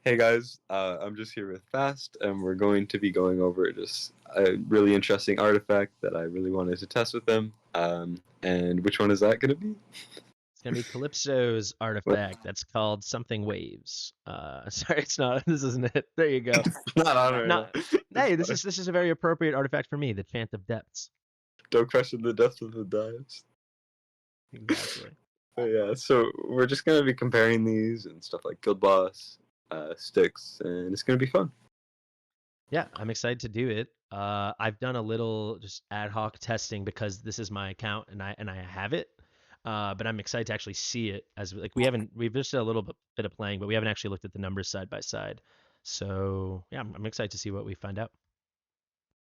Hey guys, I'm just here with Fast, and we're going to be going over just a really interesting artifact that I really wanted to test with them. And which one is that going to be? It's gonna be Calypso's What? artifact. That's called something waves. Sorry, it's not. This isn't it. There you go. Not on right Not. now. It's Hey, this fine. is this is a very appropriate artifact for me. The Chant of Depths. Don't question the depth of the dives. Exactly. But yeah, so we're just going to be comparing these and stuff like Guild Boss, sticks, and it's going to be fun. Yeah, I'm excited to do it. I've done a little just ad hoc testing because this is my account and I have it. But I'm excited to actually see it as like we've just did a little bit of playing, but we haven't actually looked at the numbers side by side. So yeah, I'm excited to see what we find out.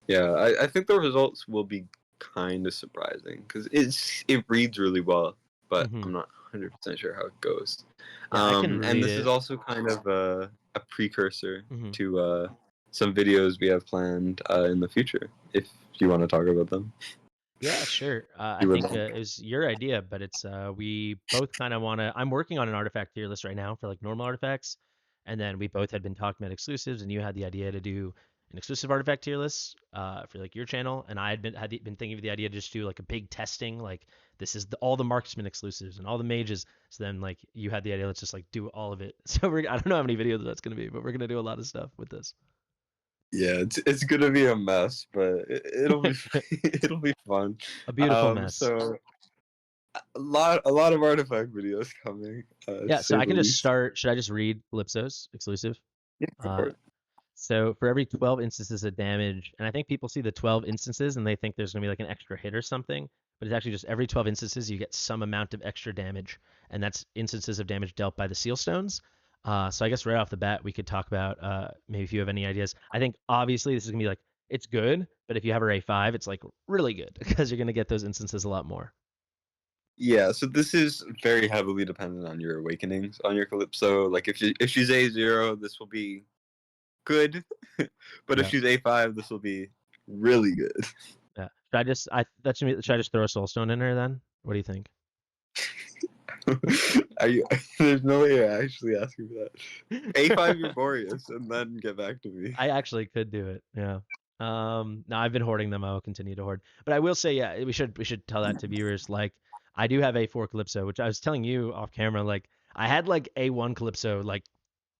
Yeah, I think the results will be kind of surprising because it reads really well, but Hmm. I'm not 100% sure how it goes. Yeah, I can And read this is it. also kind of a precursor Hmm. to some videos we have planned in the future. If you want to talk about them, Yeah, sure. I you would. think it was your idea, but it's we both kind of want to. I'm working on an artifact tier list right now for like normal artifacts, and then we both had been talking about exclusives, and you had the idea to do an exclusive artifact tier list for like your channel, and I had been thinking of the idea to just do like a big testing, like this is all the marksman exclusives and all the mages. So then like you had the idea, let's just like do all of it. So I don't know how many videos that's gonna be, but we're gonna do a lot of stuff with this. Yeah, it's gonna be a mess, but it'll be it'll be fun. A beautiful mess. So a lot of artifact videos coming, to Yeah, so say I the can just least. start. Should I just read Calypso's exclusive? Yeah, go for Uh, it. So for every 12 instances of damage, and I think people see the 12 instances and they think there's going to be like an extra hit or something, but it's actually just every 12 instances you get some amount of extra damage, and that's instances of damage dealt by the seal stones. So I guess right off the bat we could talk about maybe if you have any ideas. I think obviously this is gonna be like it's good, but if you have her A5, it's like really good because you're gonna get those instances a lot more. Yeah, so this is very heavily dependent on your awakenings on your Calypso. Like if she's A0, this will be good, but if Yeah, she's A5, this will be really good. yeah. Should I just throw a soul stone in her then? What do you think? Are you? There's no way you're actually asking for that. A5 your Boreas, and then get back to me. I actually could do it. Yeah. No, I've been hoarding them. I will continue to hoard. But I will say, yeah, we should tell that to viewers. Like, I do have A4 Calypso, which I was telling you off camera. Like, I had like A1 Calypso like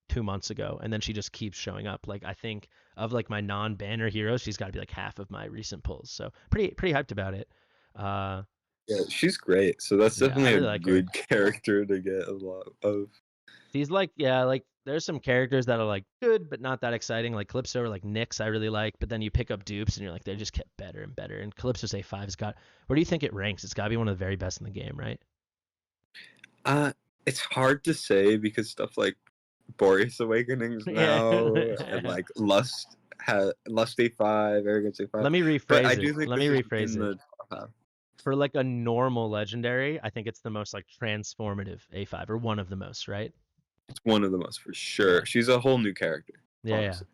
2 months ago, and then she just keeps showing up. Like, I think of like my non-banner heroes, she's got to be like half of my recent pulls. So pretty hyped about it. Uh, Yeah, she's great. So that's yeah, I definitely a really like her. good character to get a lot of. She's like, yeah, like there's some characters that are like good, but not that exciting. Like Calypso or like Nyx, I really like. But then you pick up dupes and you're like, they just get better and better. And Calypso's A5 has got, where do you think it ranks? It's got to be one of the very best in the game, right? Uh, it's hard to say because stuff like Boreas Awakenings Yeah. now and like Lust A5, Arrogance A5. Let me But I rephrase it. do think Let this me is rephrase in it. the top half. For like a normal legendary, I think it's the most like transformative A5 or one of the most, right? It's one of the most for sure. Yeah. She's a whole new character, Yeah, yeah. honestly.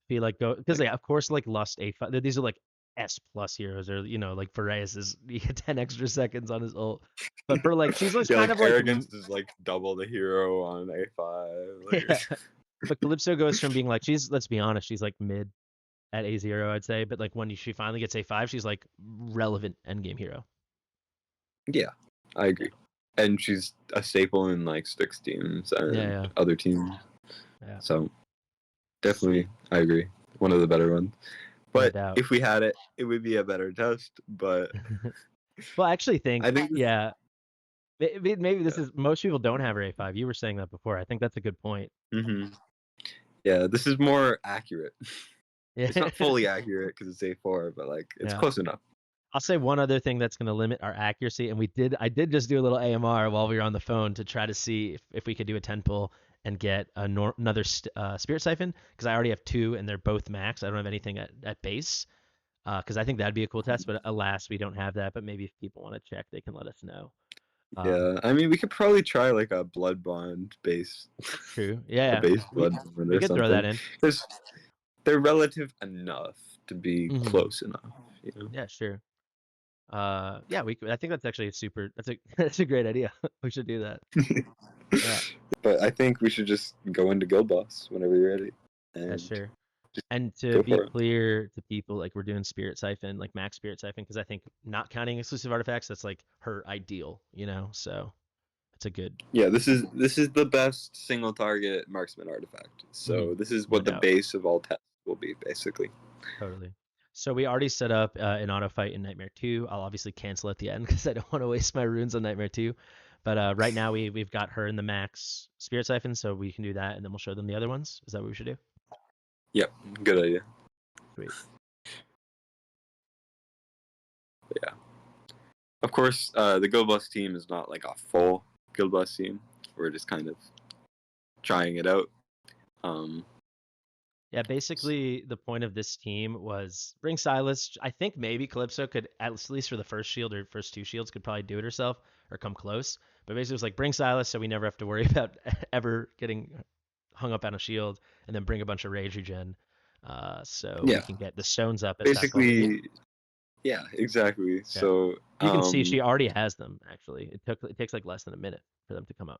Be like go because Like yeah, of course like Lust A5. These are like S plus heroes or like Pharreus is you get 10 extra seconds on his ult. But for like she's like yeah, kind like of like Arrogance is like double the hero on A5. yeah. Like But Calypso goes from being like she's let's be honest, she's like mid at A0, I'd say. But like when she finally gets A5, she's like relevant endgame hero. yeah, I agree. And she's a staple in like Sticks teams Yeah, and yeah, other teams. yeah. So definitely Sweet. I agree. One of the better ones. No But doubt. if we had it, it would be a better test. But Well, I actually think, I think this, yeah, maybe this yeah. is most people don't have her A5. You were saying that before. I think that's a good point. Hmm. Yeah, this is more accurate. Yeah. It's not fully accurate because it's A4, but like it's Yeah. close enough. I'll say one other thing that's going to limit our accuracy, and I did just do a little AMR while we were on the phone to try to see if we could do a 10 pull and get another Spirit Siphon, because I already have two and they're both max. I don't have anything at base, because I think that'd be a cool test, but alas, we don't have that. But maybe if people want to check, they can let us know. Yeah, I mean we could probably try like a blood bond base, That's true. Yeah, a yeah. base We, blood bond we or could throw that something. in. Because they're relative enough to be Hmm. close enough. You know. Yeah, sure. Yeah, I think that's actually a super. That's a that's a great idea. We should do that. Yeah, But I think we should just go into Guild Boss whenever you're ready, yeah, and sure. And to go be for it. clear to people, like we're doing Spirit Siphon, like max Spirit Siphon, because I think not counting exclusive artifacts, that's like her ideal, you know. So it's a good, Yeah, this is the best single target marksman artifact. So this is no what the doubt, base of all tests will be, basically. totally. So we already set up an auto fight in Nightmare 2. I'll obviously cancel at the end because I don't want to waste my runes on Nightmare 2. But right now we've got her in the max Spirit Siphon, so we can do that, and then we'll show them the other ones. Is that what we should do? Yep, good idea. Sweet. But yeah, of course, the Guild Boss team is not like a full Guild Boss team. We're just kind of trying it out. Um, Yeah, basically the point of this team was bring Silas. I think maybe Calypso could, at least for the first shield or first two shields, could probably do it herself or come close. But basically it was like bring Silas so we never have to worry about ever getting hung up on a shield, and then bring a bunch of rage regen, so we yeah, can get the stones up as fast. Well, basically, yeah, exactly. yeah, So, you can see she already has them. Actually, it takes like less than a minute for them to come up.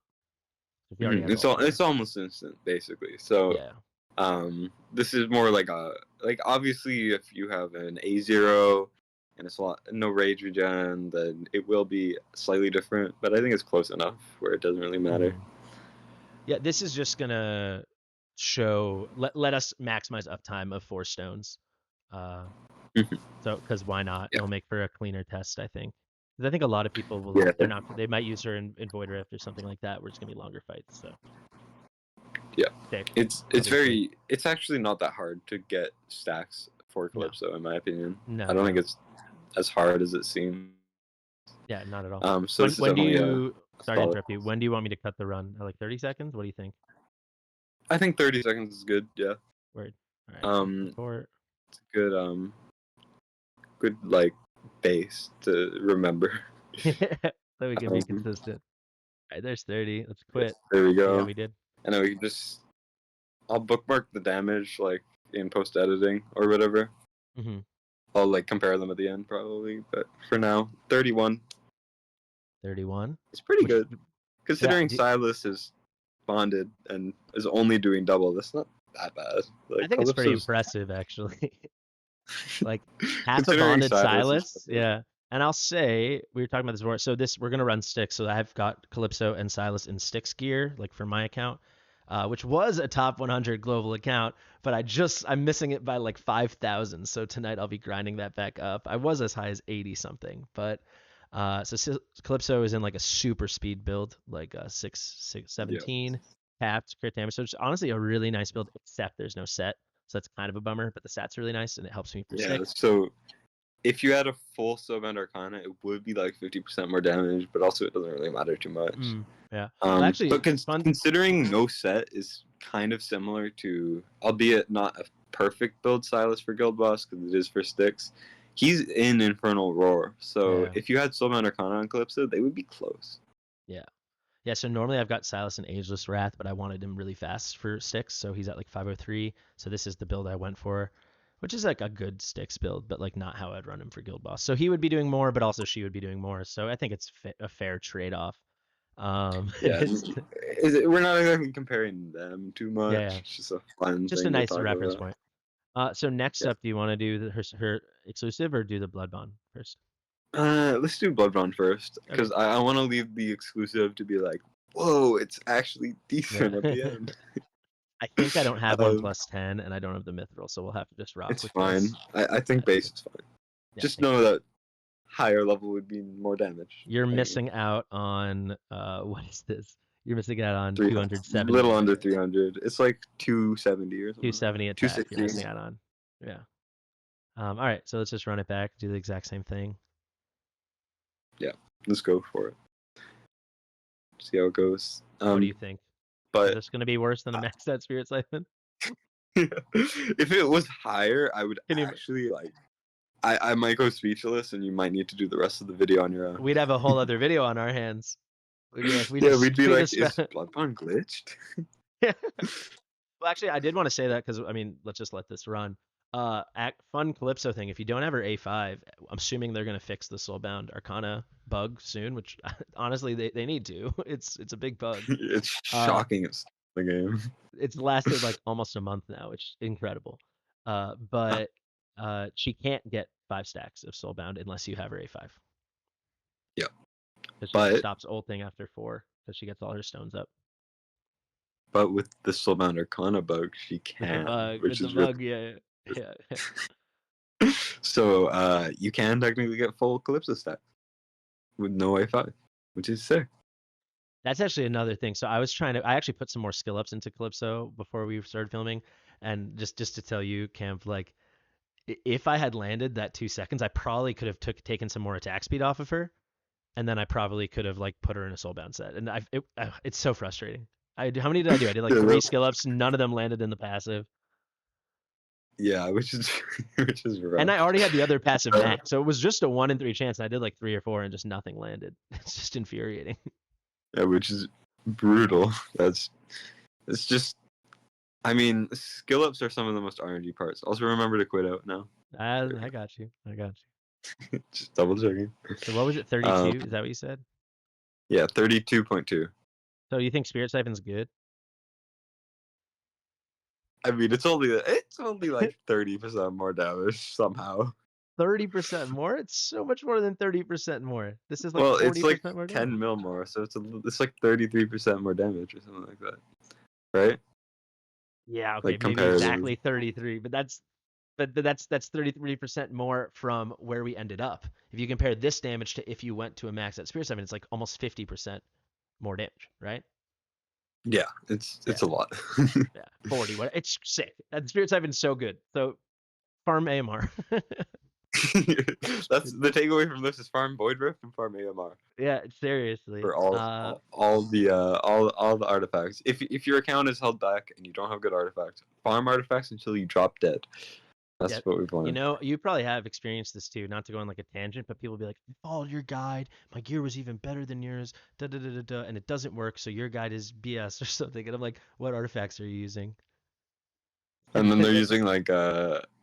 So she already has all four. it's almost instant, basically. So, Yeah. this is more like obviously if you have an A0 and it's no rage regen, then it will be slightly different. But I think it's close enough where it doesn't really matter. Yeah, this is just gonna show let us maximize uptime of 4 stones. Uh, so because why not? Yeah, It'll make for a cleaner test, I think. Because I think a lot of people will yeah, they might use her in Void Rift or something like that, where it's gonna be longer fights. So yeah. safe, obviously. It's actually not that hard to get stacks for No, Calypso, in my opinion. I no, don't think no. it's as hard as it seems. Yeah, not at all. So When this is when do definitely you a sorry to solid. interrupt you? When do you want me to cut the run? Like 30 seconds? What do you think? I think 30 seconds is good. Yeah. Word. All right, so Um, report. it's good. Good like base to remember. So we can be Um, consistent. All right, there's 30. Let's yes, quit. there we Yeah, go. we did. And then we can just I'll bookmark the damage like in post editing or whatever. hmm I'll like compare them at the end probably, but for now, 31. 31. It's pretty Which good yeah, considering Silas is bonded and is only doing double. That's not that bad. I Like think it's pretty Calypso's impressive actually. Like half a considering bonded Silas is Silas, yeah. And I'll say we were talking about this before. So this we're gonna run Styx. So I've got Calypso and Silas in Styx gear, like for my account, which was a top 100 global account, but I'm missing it by like 5,000. So tonight I'll be grinding that back up. I was as high as 80 something, but Calypso is in like a super speed build, like 6 6 17 yeah. capped crit damage. So it's honestly a really nice build, except there's no set. So that's kind of a bummer, but the stats are really nice and it helps me for Yeah, Styx. so if you had a full Sylvan Arcana, it would be like 50% more damage, but also it doesn't really matter too much. Yeah. Well, actually, But fun. considering no set is kind of similar to, albeit not a perfect build Silas for Guild Boss because it is for Styx. He's in Infernal Roar, so Yeah. if you had Sylvan Arcana on Calypso, they would be close. Yeah. Yeah. So normally I've got Silas and Ageless Wrath, but I wanted him really fast for Styx. So he's at like 503. So this is the build I went for, which is like a good Styx build, but like not how I'd run him for Guild Boss. So he would be doing more, but also she would be doing more. So I think it's a fair trade off. Yeah, we're not exactly comparing them too Yeah. much. Yeah. It's just a fun Just a thing to nice talk reference about. point. So next Yeah. up, do you want to do her exclusive or do the Blood Bond first? Let's do Bloodborne first, Okay. because I want to leave the exclusive to be like, whoa, it's actually decent Yeah. at the end. I think I don't have one Um, plus 10, and I don't have the mithril, so we'll have to just rock it's with fine. this. I think base is fine. Yeah, I Just think know so. that higher level would be more damage. You're I mean, missing out on what is this? You're missing out on 300, 270 little under damage. 300. It's like 270 or something like 270 that. attack. You're 260. missing out on. Yeah. All right. So let's just run it back. Do the exact same thing. Yeah, let's go for it. See how it goes. What do you think? Is But this going to be worse than a maxed out Spirit Siphon? if it was higher, I would Can you? actually like. I might go speechless, and you might need to do the rest of the video on your own. We'd have a whole other video on our hands. We'd be like, Yeah, we'd be like, is Bloodborne glitched? Well, actually, I did want to say that because I mean, let's just let this run. Fun Calypso thing. If you don't have her A5, I'm assuming they're gonna fix the Soulbound Arcana bug soon, which honestly they need to. It's a big bug. It's Uh, shocking it's the game. it's lasted like almost a month now, which is incredible. But she can't get 5 stacks of Soulbound unless you have her A5, Yeah. because she just But stops ulting after 4 because she gets all her stones up. with the Soulbound Arcana bug, she can, With which the is really bug, yeah, yeah. so you can technically get full Calypso stack with no A5, which is sick. That's actually another thing. So I actually put some more skill ups into Calypso before we started filming, and just to tell you, Camp, like if I had landed that 2 seconds, I probably could have taken some more attack speed off of her, and then I probably could have like put her in a soulbound set. And it's so frustrating. How many did I do? I did like Yeah, 3 skill ups. None of them landed in the passive, yeah, which is which is and rough. I already had the other passive Uh, max, so it was just a 1 in 3 chance. And I did like 3 or 4, and just nothing landed. It's just infuriating. yeah, which is brutal. It's just. I mean, skill ups are some of the most RNG parts. Also, remember to quit out now. I got you. I got you. Just double checking. So what was it? Um, 32? Is that what you said? yeah, 32.2. So you think Spirit Siphon's good? I mean, it's only like 30% more damage somehow. 30% more? It's so much more than 30% more. This is like Well, it's like 40% more damage. 10 mil more, so it's like 33% more damage or something like that, right? Yeah, okay, Like maybe comparatively. exactly 33, but that's 33% more from where we ended up. If you compare this damage to if you went to a max at Spirit Siphon, it's like almost 50% more damage, right? Yeah, it's Yeah, a lot. yeah. 40. What? It's sick. That Spirit Siphon's so good. So farm AMR. That's the takeaway from this is farm Void Rift and farm AMR Yeah, seriously. for all the artifacts. If your account is held back and you don't have good artifacts, farm artifacts until you drop dead. That's Yeah, what we've learned. you probably have experienced this too. Not to go on like a tangent, but people be like, "I followed your guide. My gear was even better than yours." Da da da da da, and it doesn't work. So your guide is BS or something. And I'm like, "What artifacts are you using?" And then they're using like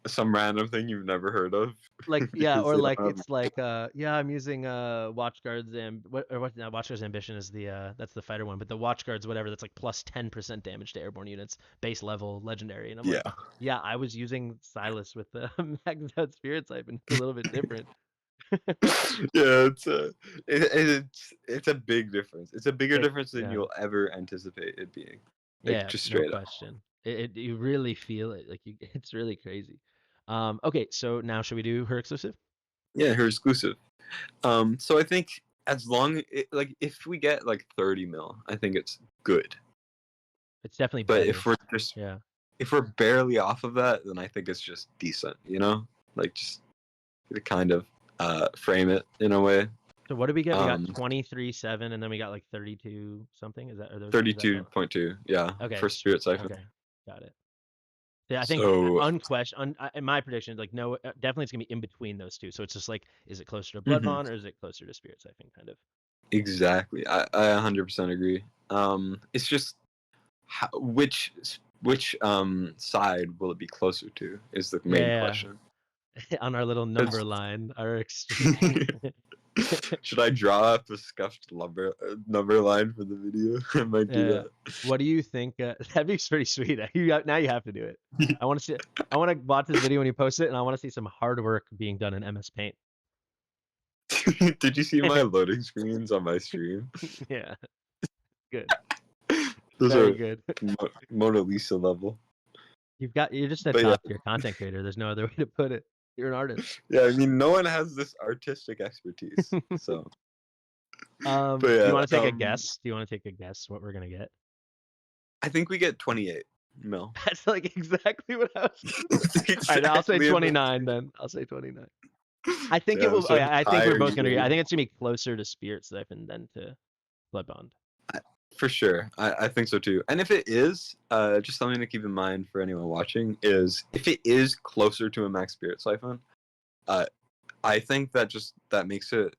some random thing you've never heard of Like yeah, because or they don't like have. it's like yeah, I'm using Watchguards and what now Watchguards Ambition is the that's the fighter one, but the Watchguards whatever that's like plus 10% damage to airborne units, base level legendary, and I'm Yeah. like, yeah, I was using Silas with the maxed out Spirit Siphon. It's a little bit different. Yeah, it's a big difference. It's a bigger difference than Yeah. you'll ever anticipate it being. Like Yeah, just no straight up. question. You really feel it. Like it's really crazy. Okay, so now should we do her exclusive? Yeah, her exclusive. So I think as long like if we get like 30 mil, I think it's good. It's definitely But better. Yeah. if we're barely off of that, then I think it's just decent, you know? Like just to kind of frame it in a way. So what did we get? We got Um 23.7, and then we got like 32 something. Is that the 32.2, yeah, okay? for Spirit Siphon. Okay, got it. Yeah, I think So unquestioned. In my prediction, like no, definitely it's gonna be in between those two. So it's just like, is it closer to Blood mhm, Bond or is it closer to Spirit Siphon? Kind of. exactly. I 100% agree. It's just which side will it be closer to is the main Yeah, question. yeah. On our little number It's, line, our extreme. should I draw up a scuffed number line for the video? I might do Yeah. that. What do you think? That'd be pretty sweet. Now you have to do it. I want to see. I want to watch this video when you post it, and I want to see some hard work being done in MS Paint. Did you see my loading screens on my stream? Yeah, good, Those very are good. Mona Lisa level. You're just a But yeah, top tier content creator. There's no other way to put it. You're an artist. yeah. I mean, no one has this artistic expertise. So, but Do you yeah, want to take a guess? Do you want to take a guess what we're gonna get? I think we get 28 mil. That's like exactly what I was. All right, I'll say Exactly in 29 between. then. I'll say 29. I think it Damn, will. Oh, so yeah, I think we're higher both you gonna agree. I go. think it's gonna be closer to Spirit Siphon than to Bloodbond. For sure, I think so too. And if it is, just something to keep in mind for anyone watching is if it is closer to a max spirit siphon, uh, I think that makes it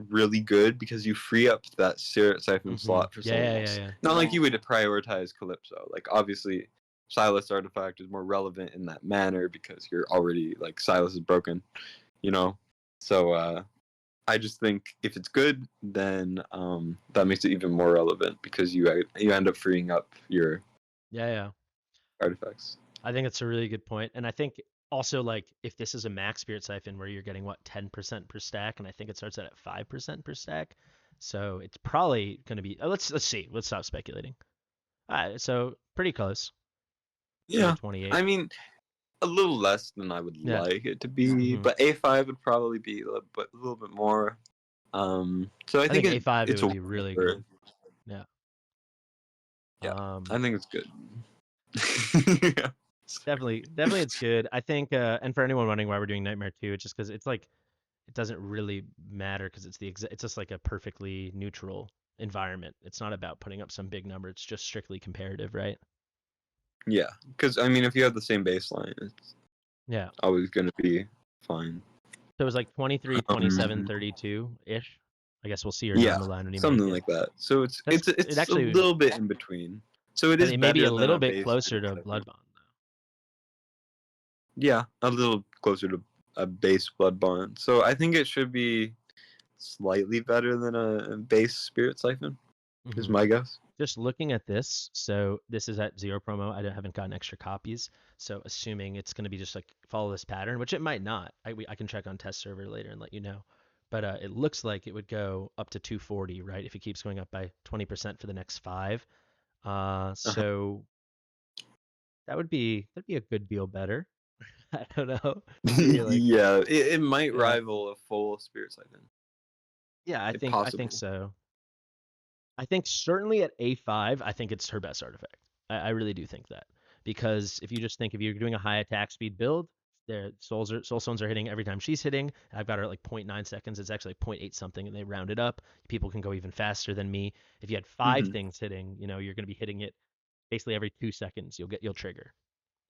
really good because you free up that spirit siphon slot for Yeah, someone yeah, yeah, else. yeah. Not like you would prioritize Calypso. Like obviously, Silas artifact is more relevant in that manner because you're already like Silas is broken, you know. So I just think if it's good, then that makes it even more relevant because you end up freeing up your Yeah, yeah. artifacts. I think it's a really good point. And I think also like if this is a max spirit siphon where you're getting what 10% per stack, and I think it starts at 5% per stack. So it's probably going to be let's see. Let's stop speculating. So pretty close. So Yeah, 28. I mean a little less than I would Yeah. like it to be, hmm but A5 would probably be a little bit more. So I I think think A5 it it's would a be really win. good. Yeah. Yeah, Um I think it's good. Yeah. definitely it's good. I think and for anyone wondering why we're doing Nightmare 2, it's just cuz it's like it doesn't really matter cuz it's just like a perfectly neutral environment. It's not about putting up some big number. It's just strictly comparative, right? Yeah, because I mean, if you have the same baseline, it's Yeah. always going to be fine. So it was like 23, 27, Um, 32 ish. I guess we'll see her down yeah, the line when you make something it. like that. So it's That's it's it it's a actually, little bit in between. So it but is it may be a better than little a bit base closer Spirit to Siphon. Blood Bond though. Yeah, a little closer to a base Blood Bond. So I think it should be slightly better than a base Spirit Siphon. Is hmm my guess. Just looking at this, so this is at zero promo. Haven't gotten extra copies, so assuming it's going to be just like follow this pattern, which it might not. I can check on test server later and let you know. But it looks like it would go up to 240, right? If it keeps going up by 20% for the next 5. Uh-huh. So that'd be a good deal better. I don't know. Maybe like Yeah, it might yeah. rival a full Spirit Siphon. Yeah, It I think possible. so. I think certainly at A5, I think it's her best artifact. I really do think that. Because if you just think if you're doing a high attack speed build, their soul stones are hitting every time she's hitting. I've got her at like 0.9 seconds. It's actually 0.8 something, and they round it up. People can go even faster than me. If you had 5 Hmm. things hitting, you're going to be hitting it basically every 2 seconds. You'll trigger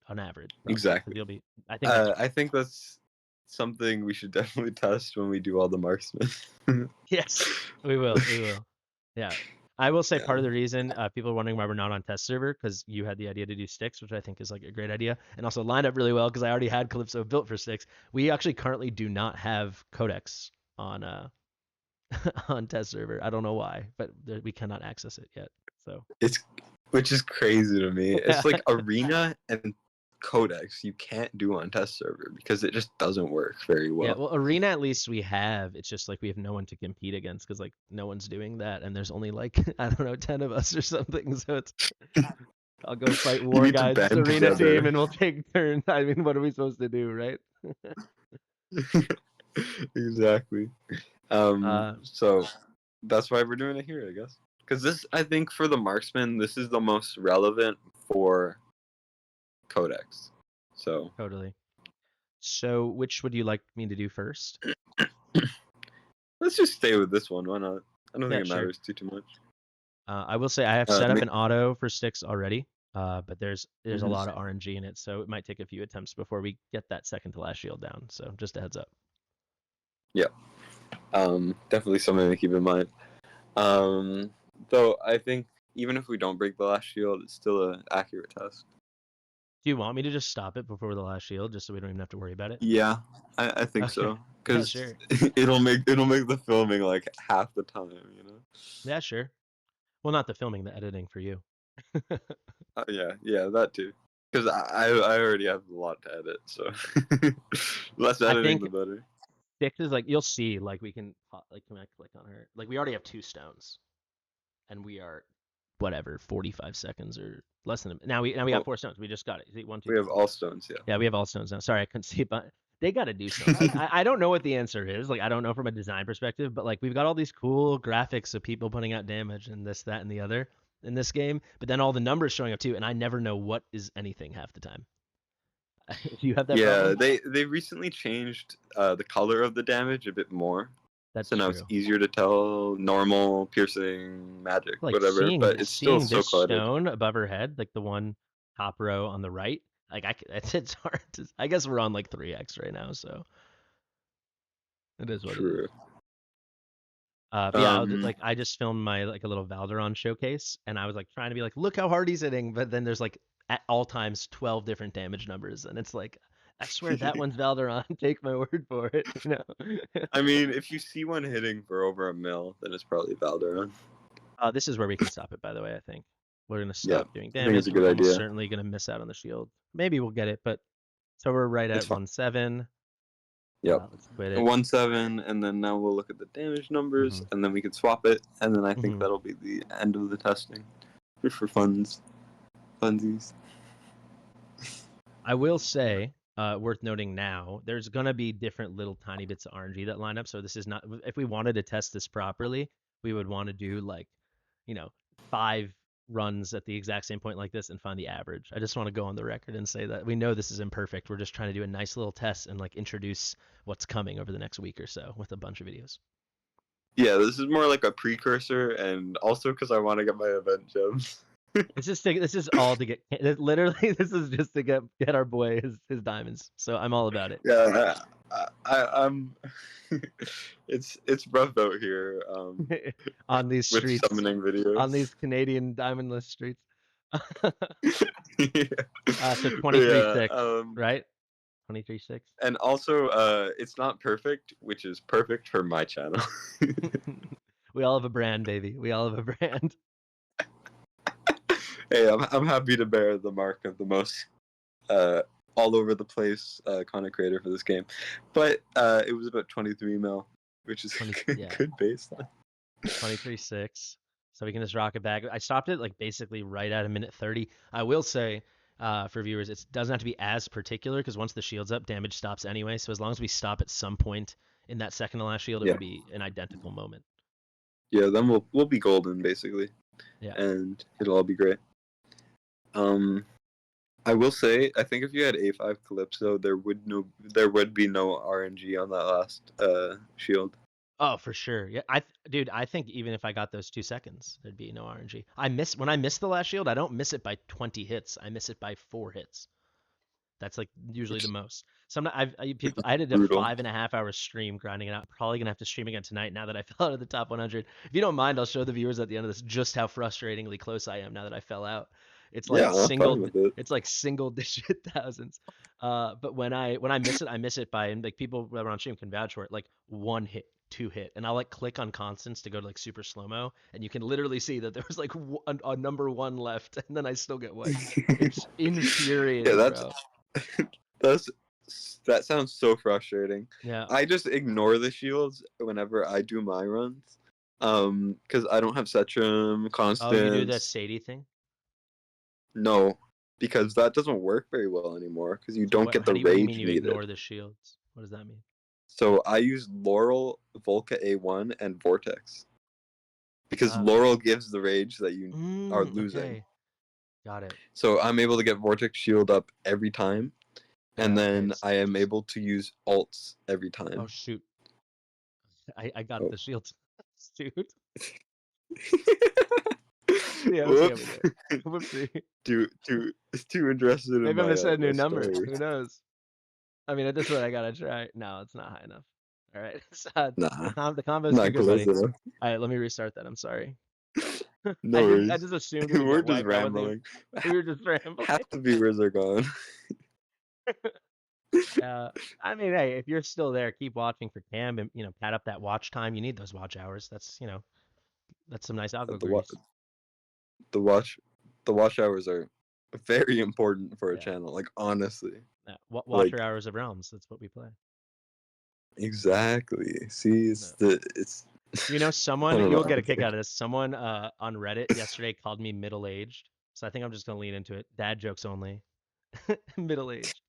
on average probably because Exactly. you'll be. I think that's I think that's something we should definitely test when we do all the marksmen. yes, we will. We will. Yeah. I will say Yeah. part of the reason people are wondering why we're not on test server because you had the idea to do sticks, which I think is like a great idea, and also lined up really well because I already had Calypso built for sticks. We actually currently do not have codex on on test server. I don't know why, but we cannot access it yet. So It's which is crazy to me. yeah, It's like arena and codex you can't do on test server because it just doesn't work very yeah. well. Well, arena at least we have. It's just like we have no one to compete against because like no one's doing that, and there's only like I don't know 10 of us or something. So it's I'll go fight You War need to Guides band arena team together. and we'll take turns. I mean, what are we supposed to do, right? Exactly. Uh, So that's why we're doing it here, I guess. Because this, I think, for the marksman, this is the most relevant for codex. So totally. So, which would you like me to do first? let's just stay with this one. Why not? I don't think Yeah, it sure. matters too much. I will say I have set up Ma- an auto for sticks already, but there's a mhm. lot of RNG in it, so it might take a few attempts before we get that second to last shield down. So just a heads up. Yeah. Definitely something to keep in mind. Um, though I think even if we don't break the last shield, it's still an accurate test. Do you want me to just stop it before the last shield, just so we don't even have to worry about it? Yeah, I think Okay. so. Yeah, Because sure. it'll make the filming like half the time, you know. Yeah, sure. Well, not the filming, the editing for you. Yeah, that too. Because I already have a lot to edit, so less I editing think the better. sticks is like you'll see like we can like can I click on her? Like we already have 2 stones and we are whatever 45 seconds or less than now we got Well, 4 stones. We just got it. See, one, two, we have three, all four. stones, yeah. Yeah, we have all stones now. Sorry, I couldn't see, but they got to do something. I don't know what the answer is. Like I don't know from a design perspective, but like we've got all these cool graphics of people putting out damage and this, that, and the other in this game, but then all the numbers showing up too, and I never know what is anything half the time. Do you have that Yeah, problem? they recently changed the color of the damage a bit more, That's so now it's true. easier to tell normal, piercing, magic, Like whatever. But it's still seeing so this cluttered. stone above her head, like the one top row on the right. Like it's hard to. I guess we're on like 3x right now, so it is what it is. True. But yeah, like Um, I just filmed my like a little Valderon showcase, and I was like trying to be like, look how hard he's hitting, but then there's like at all times 12 different damage numbers, and it's like, I swear that one's Valderon. Take my word for it, you know. I mean, if you see one hitting for over a mil, then it's probably Valderon. This is where we can stop it, by the way. I think we're gonna Yeah, stop doing I think it's damage. a We're good almost idea. certainly gonna miss out on the shield. Maybe we'll get it, but so we're right It's at fine. 1-7. Yep. Let's quit it. 1-7, and then now we'll look at the damage numbers, Hmm. and then we can swap it, and then I think Hmm. that'll be the end of the testing. Just for funsies. I will say, worth noting now, there's gonna be different little tiny bits of RNG that line up. So this is not. If we wanted to test this properly, we would want to do like, you know, 5 runs at the exact same point like this and find the average. I just want to go on the record and say that we know this is imperfect. We're just trying to do a nice little test and like introduce what's coming over the next week or so with a bunch of videos. Yeah, this is more like a precursor, and also because I want to get my event gems. This is all to get literally. This is just to get our boy his diamonds. So I'm all about it. Yeah, I'm. It's rough out here On these with streets, summoning on videos. these Canadian diamondless streets. Yeah. So But yeah, 23-6, right? 23-6. and also it's not perfect, which is perfect for my channel. We all have a brand, baby. We all have a brand. Hey, I'm happy to bear the mark of the most uh, all over the place content creator for this game, but it was about 23 mil, which is 20, a yeah, good baseline. 23-6. So we can just rock it back. I stopped it like basically right at a minute 30. I will say, for viewers, it doesn't have to be as particular because once the shield's up, damage stops anyway. So as long as we stop at some point in that second to last shield, it Yeah, will be an identical moment. yeah. Then we'll be golden basically, Yeah. and it'll all be great. Um, I will say, I think if you had A5 Calypso, there would be no RNG on that last shield. Oh, for sure. Yeah, dude, I think even if I got those 2 seconds, there'd be no RNG. When I miss the last shield, I don't miss it by 20 hits. I miss it by 4 hits. That's like usually Which the is most. I did a brutal. 5.5 hour stream grinding it out. Probably gonna have to stream again tonight now that I fell out of the top 100. If you don't mind, I'll show the viewers at the end of this just how frustratingly close I am now that I fell out. It's like Yeah, I'm fine with it. it's like single digit thousands. But when I miss it, I miss it by, and like people that are on stream can vouch for it, like 1 hit, 2 hit, and I'll like click on constants to go to like super slow mo, and you can literally see that there was like a number 1 left, and then I still get wiped. It's Yeah, infuriating, bro. that's that sounds so frustrating. Yeah. I just ignore the shields whenever I do my runs, because I don't have Setrum, Oh, you do the Constance. Sadie thing? No, because that doesn't work very well anymore. Because you So don't get the what do you mean rage you needed. ignore the shields? What does that mean? So I use Laurel, Volca A1, and Vortex because Uh, Laurel gives the rage that you are losing. okay. Got it. So I'm able to get Vortex shield up every time, and Yeah, okay. then I am able to use alts every Oh time. shoot. I got Oh. the shields. Dude. Yeah, let's see how we Whoops. do. Whoopsie. too interested in Maybe I'm gonna set a my new number. story. Who knows? I mean, at this point, I gotta try. No, it's not high enough. All right. Nah, The combo's too not good, close buddy. enough. All right, let me restart that. I'm sorry. No I worries. just assumed we would We're get just wiped. That wasn't even. rambling. We were just rambling. Half the viewers are gone. Uh, I mean, hey, if you're still there, keep watching for Cam and pad up that watch time. You need those watch hours. That's some nice algo the wa- grease. the watch the watch hours are very important for a Yeah, channel. Like honestly, watch your like hours of realms. That's what we play. exactly. See, No. it's. I Someone don't know. you'll get a kick out of this. Someone on Reddit yesterday called me middle aged. So I think I'm just gonna lean into it. Dad jokes only. Middle aged.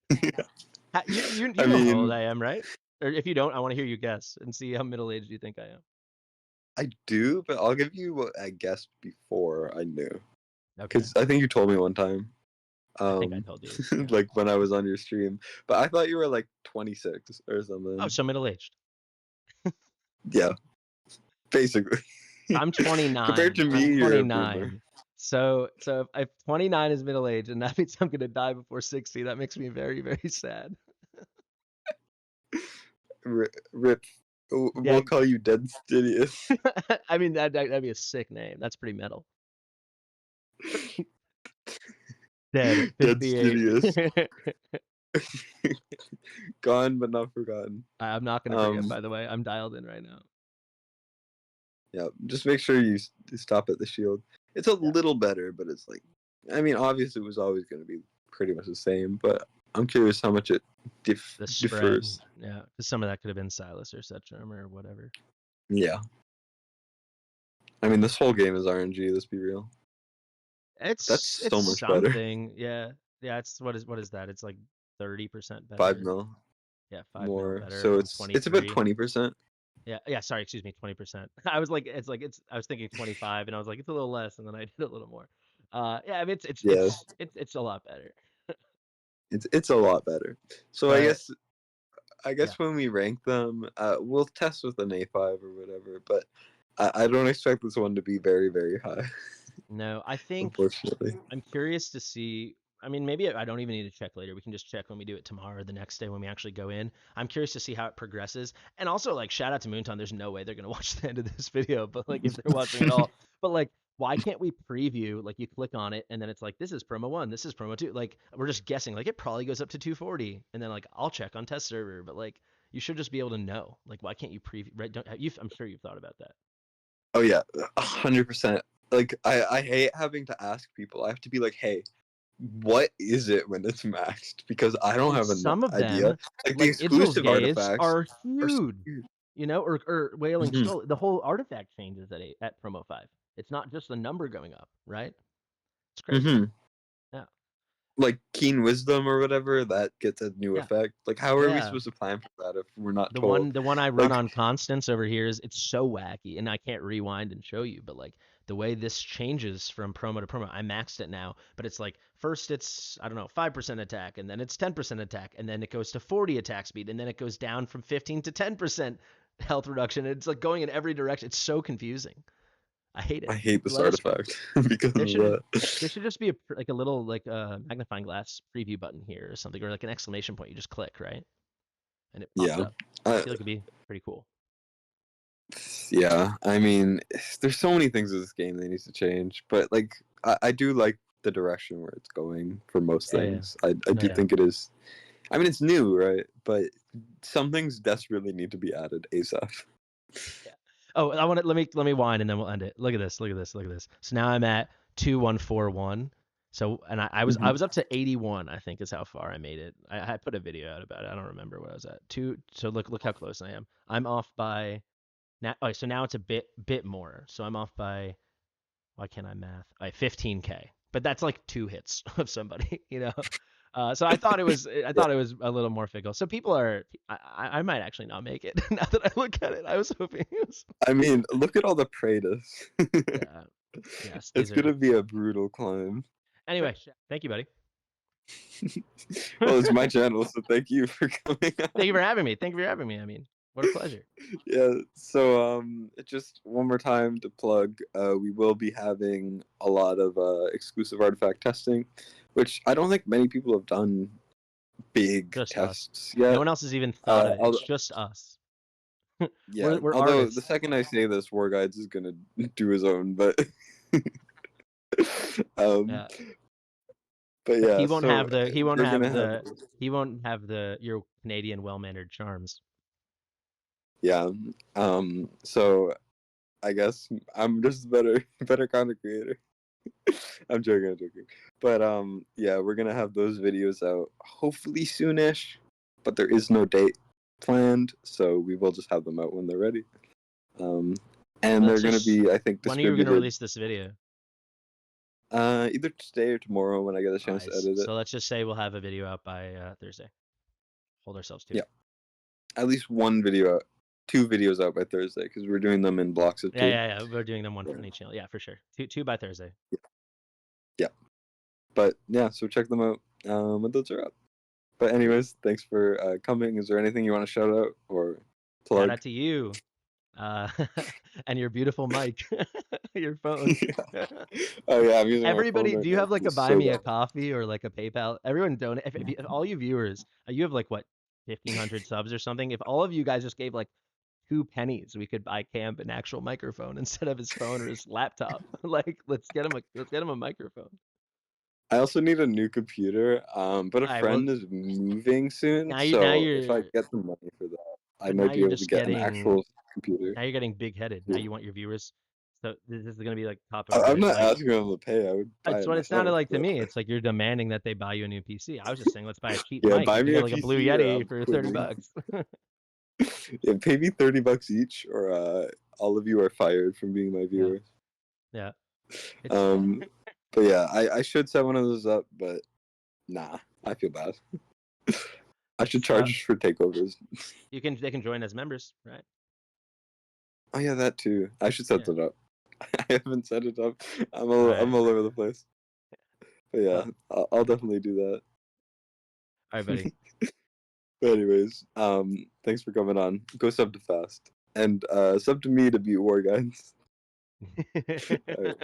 I You know how old mean, I am, right? Or if you don't, I want to hear you guess and see how middle aged you think I am. I do, but I'll give you what I guessed before I knew. Okay. Because I think you told me one time, I think I told you. Yeah. like when I was on your stream. But I thought you were like 26 or Oh, something. so middle aged. Yeah, basically. I'm Compared 29. to me, I'm you're a boomer. 29. So if 29 is middle age and that means I'm gonna die before 60, that makes me very, very sad. Rip. Yeah, We'll call you Dead Stidious. I mean that'd be a sick name. That's pretty metal. Dead. Dead 58. Studios. Gone but not forgotten. I'm not gonna forget, Um, by the way. I'm dialed in right now. yeah, just make sure you stop at the Shield. It's a Yeah. little better, but it's like, I mean, obviously it was always going to be pretty much the same, but I'm curious how much it The spread. differs. Yeah. Because some of that could have been Silas or Setchum or whatever. Yeah. I mean, this whole game is RNG, let's be real. That's It's so much better. something. Yeah. Yeah, it's what is that? It's like 30% 5 better. mil Yeah, 5 mil more. better So from it's about 23. 20%. Yeah, yeah, sorry, excuse me, 20%. I was like it's I was thinking 25 and I was like it's a little less and then I did a little more. Yeah, I mean Yeah, it's a lot better. it's a lot better. So But I yeah. guess when we rank them, we'll test with an A5 or whatever, but I don't expect this one to be very, very high, No, I think unfortunately. I'm curious to see. I mean, maybe I don't even need to check later. We can just check when we do it tomorrow or the next day when we actually go in. I'm curious to see how it progresses. And also, like, shout out to Moonton. There's no way they're gonna watch the end of this video, but like, if they're watching at all, but like, why can't we preview? Like, you click on it and then it's like, this is promo one, this is promo two. Like, we're just guessing. Like, it probably goes up to 240, and then like, I'll check on test server. But like, you should just be able to know. Like, why can't you preview? Right? Don't you? I'm sure you've thought about that. Oh yeah, 100%. Like I hate having to ask people. I have to be like, hey, what is it when it's maxed? Because I don't And have an some of idea. them, Like the like Idril's exclusive gaze, artifacts are are so huge. weird. You know, or Wailing Hmm. Skull. The whole artifact changes at promo 5. It's not just the number going up, right? It's crazy. Hmm. Yeah, Like Keen Wisdom or whatever, that gets a new yeah, effect. Like how are we yeah. supposed to plan for that if we're not The told? one I run Like, on Constance over here is it's so wacky, and I can't rewind and show you, but like the way this changes from promo to promo, I maxed it now, but it's like first it's I don't know 5% attack, and then it's 10% attack, and then it goes to 40 attack speed, and then it goes down from 15 to 10% health reduction. It's like going in every direction. It's so confusing. I hate it. I hate this Let us. artifact because There of should that. there should just be like a little like magnifying glass preview button here or something, or like an exclamation point. You just click right, and it pops Yeah. up. I Uh, feel like it'd be pretty cool. yeah. I mean, there's so many things in this game that needs to change, but like I do like the direction where it's going for most Oh yeah. things. I No, do yeah. think it is. I mean, it's new, right? But some things desperately need to be added ASAP. Yeah. Oh, I want to let me wind and then we'll end it. Look at this. Look at this. Look at this. So now I'm at 2141. So and I was up to 81. I think is how far I made it. I put a video out about it. I don't remember what I was at. Two. So look how close I am. I'm off by now. Oh, so now it's a bit more. So I'm off by why can't I math? 15K. But that's like two hits of somebody, you know. So I Yeah. thought it was a little more fickle. So people are I might actually not make it now that I look at it. I was hoping it was. I mean, look at all the Praetus. Yeah. Yes, It's these are. gonna be a brutal climb. Anyway, thank you, buddy. Well, it's my channel, so thank you for coming Thank you on. for having me. Thank you for having me. I mean, what a pleasure. Yeah, so just one more time to plug, we will be having a lot of exclusive artifact testing, which I don't think many people have done big Just us. tests No yet. one else has even thought of it. It's Although, just us. yeah, We're although the artists. second I say this, War Guides is gonna do his own, but um, Yeah. but But yeah, so we're gonna have he won't have the your Canadian well-mannered charms. yeah, so I guess I'm just a better content creator. I'm joking. But yeah, we're gonna have those videos out hopefully soonish, but there is no date planned, so we will just have them out when they're ready. Um, and they're Let's gonna just be, I think, when are you gonna distributed release this video? either today or tomorrow when I get a chance to Nice. edit it. So let's just say we'll have a video out by Thursday. Hold ourselves to Yeah, it. at least one video out, 2 videos out by Thursday because we're doing them in blocks of Yeah, 2. yeah, yeah. We're doing them one Yeah, on each channel. Yeah, for sure. Two by Thursday. yeah. But yeah, so check them out when those are up. But Sweet. anyways, thanks for coming. Is there anything you want to shout out or Shout plug? out to you, uh, and your beautiful mic, your phone. Yeah. Oh yeah, I'm using my phone Everybody, right do you now. have like a It's buy so me a bad. coffee or like a PayPal? Everyone donate. If all you viewers, you have like what 1,500 subs or something. If all of you guys just gave like 2 pennies, we could buy Camp an actual microphone instead of his phone or his laptop. Like, let's get him a microphone. I also need a new computer. But a All right, well, friend is moving soon, now so if I you're get the money for that, I but now might be you're able to just get an getting actual computer. now you're getting big headed. Now Yeah. you want your viewers. So this is gonna be like topic of I'm it. not Like asking them to pay. I would buy that's it what it sounded myself. like to But me. It's like you're demanding that they buy you a new PC. I was just saying, let's buy a cheap yeah, mic. buy You can me get a like a Blue PC or Yeti I'm for 30 quitting. bucks. Yeah, pay me $30 each, or all of you are fired from being my Yeah, viewers. yeah. It's Um, but yeah, I should set one of those up, but nah, I feel bad. I should it's charge for takeovers. they can join as members, right? Oh yeah, that too. I should set Yeah. that up. I haven't set it up. All I'm right. all over the place. But yeah, Well, I'll definitely do that. all right, buddy. But anyways, thanks for coming on. Go sub to Fast and sub to me to beat War Guides. All right.